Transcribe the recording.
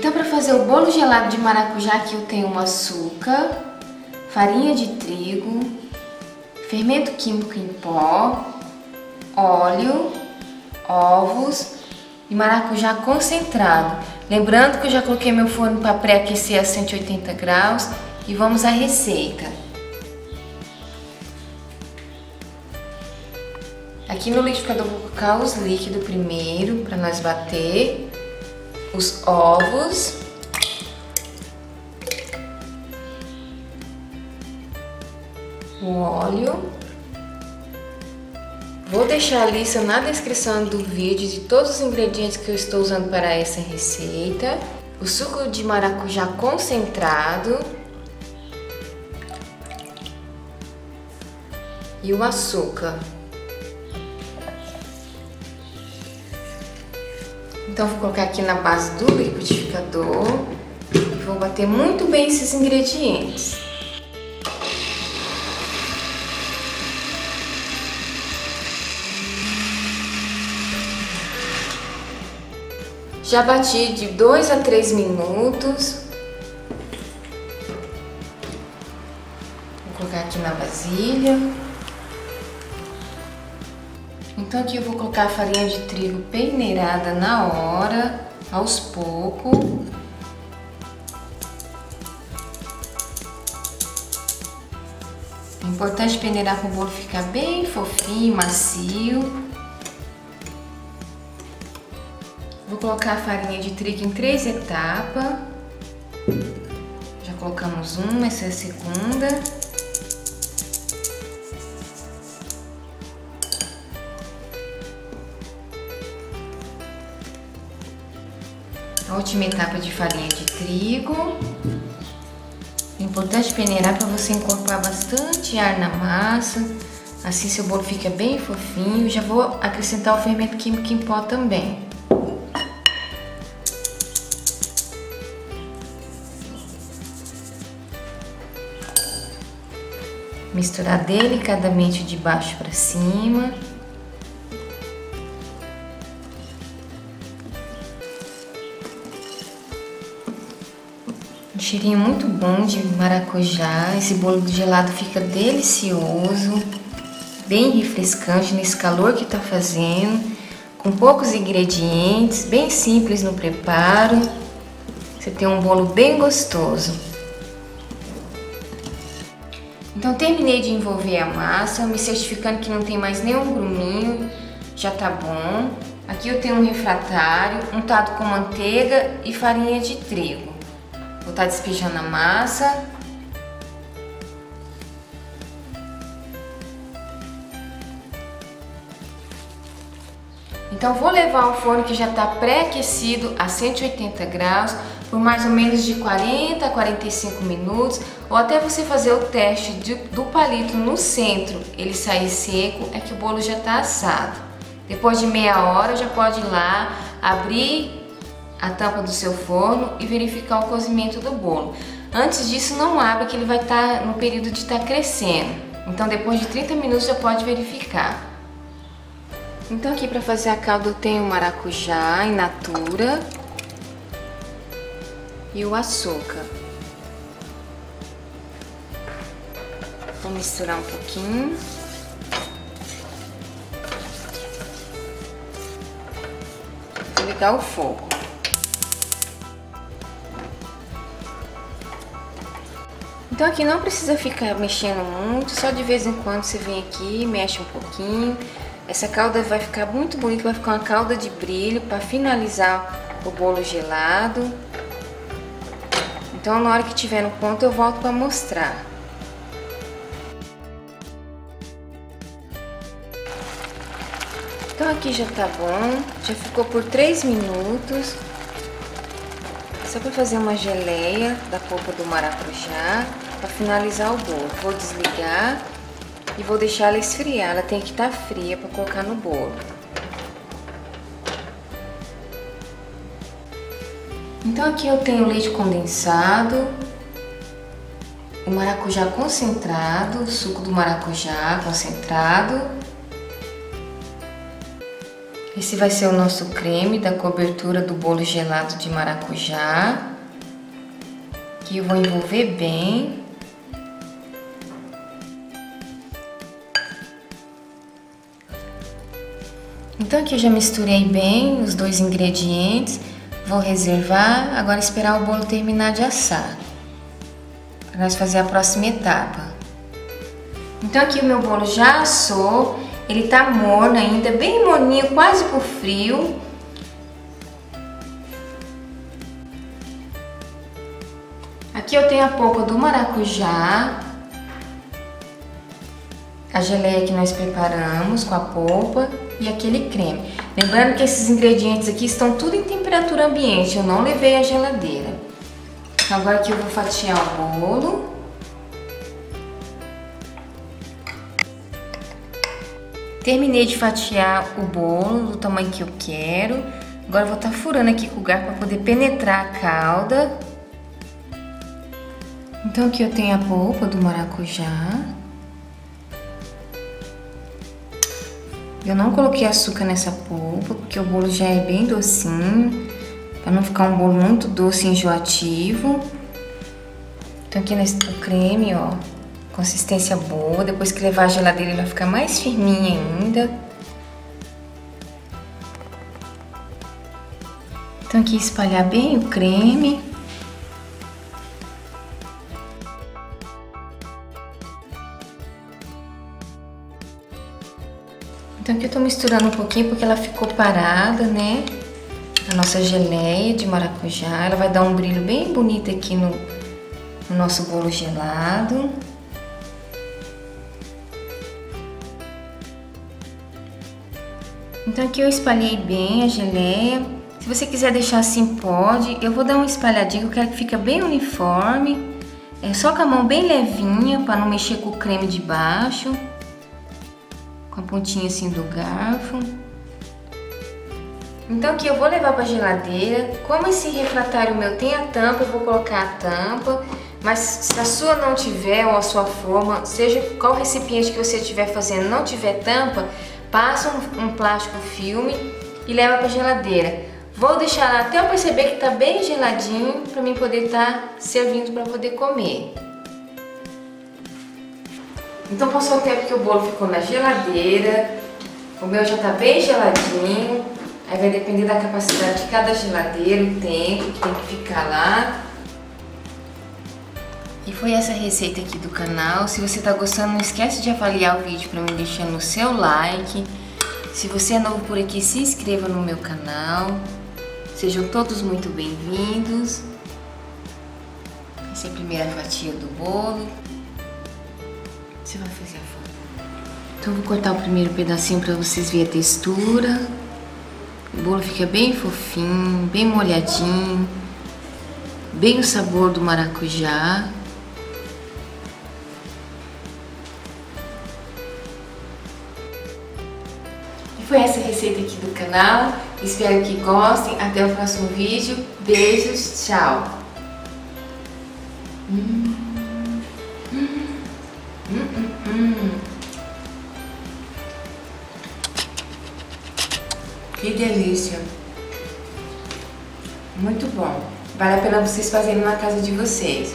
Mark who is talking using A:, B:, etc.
A: Então, para fazer o bolo gelado de maracujá, aqui eu tenho um açúcar, farinha de trigo, fermento químico em pó, óleo, ovos e maracujá concentrado. Lembrando que eu já coloquei meu forno para pré-aquecer a 180 graus e vamos à receita. Aqui no liquidificador vou colocar os líquidos primeiro para nós bater. Os ovos, o óleo. Vou deixar a lista na descrição do vídeo de todos os ingredientes que eu estou usando para essa receita. O suco de maracujá concentrado e o açúcar. Então, vou colocar aqui na base do liquidificador e vou bater muito bem esses ingredientes. Já bati de 2 a 3 minutos. Vou colocar aqui na vasilha. Então aqui eu vou colocar a farinha de trigo peneirada na hora, aos poucos. É importante peneirar para o bolo ficar bem fofinho, macio. Vou colocar a farinha de trigo em 3 etapas. Já colocamos uma, essa é a segunda. A última etapa de farinha de trigo. É importante peneirar para você incorporar bastante ar na massa. Assim seu bolo fica bem fofinho. Já vou acrescentar o fermento químico em pó também. Misturar delicadamente de baixo para cima. Um cheirinho muito bom de maracujá. Esse bolo gelado fica delicioso, bem refrescante nesse calor que tá fazendo, com poucos ingredientes, bem simples no preparo. Você tem um bolo bem gostoso. Então terminei de envolver a massa, me certificando que não tem mais nenhum gruminho, já tá bom. Aqui eu tenho um refratário untado com manteiga e farinha de trigo. Vou estar despejando a massa. Então vou levar ao forno que já está pré-aquecido a 180 graus por mais ou menos de 40 a 45 minutos, ou até você fazer o teste do palito no centro, ele sair seco, é que o bolo já está assado. Depois de meia hora já pode ir lá, abrir a tampa do seu forno e verificar o cozimento do bolo. Antes disso não abre, que ele vai estar no período de estar crescendo. Então depois de 30 minutos já pode verificar. Então aqui para fazer a calda eu tenho o maracujá in natura e o açúcar. Vou misturar um pouquinho. Vou ligar o fogo. Então aqui não precisa ficar mexendo muito, só de vez em quando você vem aqui, mexe um pouquinho. Essa calda vai ficar muito bonita, vai ficar uma calda de brilho para finalizar o bolo gelado. Então na hora que tiver no ponto eu volto para mostrar. Então aqui já tá bom, já ficou por 3 minutos. Só para fazer uma geleia da polpa do maracujá, para finalizar o bolo. Vou desligar e vou deixar ela esfriar, ela tem que estar fria para colocar no bolo. Então aqui eu tenho leite condensado, o maracujá concentrado, o suco do maracujá concentrado, Esse vai ser o nosso creme da cobertura do bolo gelado de maracujá, que eu vou envolver bem. Então aqui eu já misturei bem os dois ingredientes, vou reservar, agora esperar o bolo terminar de assar, para nós fazer a próxima etapa. Então aqui o meu bolo já assou, ele tá morno ainda, bem morninho, quase por frio. Aqui eu tenho a polpa do maracujá, a geleia que nós preparamos com a polpa e aquele creme. Lembrando que esses ingredientes aqui estão tudo em temperatura ambiente, eu não levei à geladeira. Agora aqui eu vou fatiar o bolo. Terminei de fatiar o bolo do tamanho que eu quero. Agora eu vou estar furando aqui com o garfo para poder penetrar a calda. Então aqui eu tenho a polpa do maracujá. Eu não coloquei açúcar nessa polpa, porque o bolo já é bem docinho, para não ficar um bolo muito doce e enjoativo. Então aqui o creme, ó, consistência boa. Depois que levar à geladeira ele vai ficar mais firminho ainda. Então aqui espalhar bem o creme. Então aqui eu tô misturando um pouquinho porque ela ficou parada, né? A nossa geleia de maracujá, ela vai dar um brilho bem bonito aqui no nosso bolo gelado. Então aqui eu espalhei bem a geleia. Se você quiser deixar assim, pode. Eu vou dar uma espalhadinha, eu quero que fique bem uniforme. É só com a mão bem levinha, para não mexer com o creme de baixo. Com a pontinha assim do garfo. Então aqui eu vou levar para a geladeira. Como esse refratário meu tem a tampa, eu vou colocar a tampa. Mas se a sua não tiver, ou a sua forma, seja qual recipiente que você estiver fazendo, não tiver tampa, passa um plástico filme e leva para a geladeira. Vou deixar lá até eu perceber que tá bem geladinho, para mim poder estar servindo para poder comer. Então passou o tempo que o bolo ficou na geladeira, o meu já tá bem geladinho, aí vai depender da capacidade de cada geladeira, o tempo que tem que ficar lá. E foi essa receita aqui do canal. Se você tá gostando, não esquece de avaliar o vídeo para me deixar no seu like. Se você é novo por aqui, se inscreva no meu canal. Sejam todos muito bem-vindos. Essa é a primeira fatia do bolo. Você vai fazer a foto. Então eu vou cortar o primeiro pedacinho para vocês verem a textura. O bolo fica bem fofinho, bem molhadinho, bem o sabor do maracujá. E foi essa receita aqui do canal. Espero que gostem. Até o próximo vídeo. Beijos, tchau. Que delícia! Muito bom. Vale a pena vocês fazerem na casa de vocês.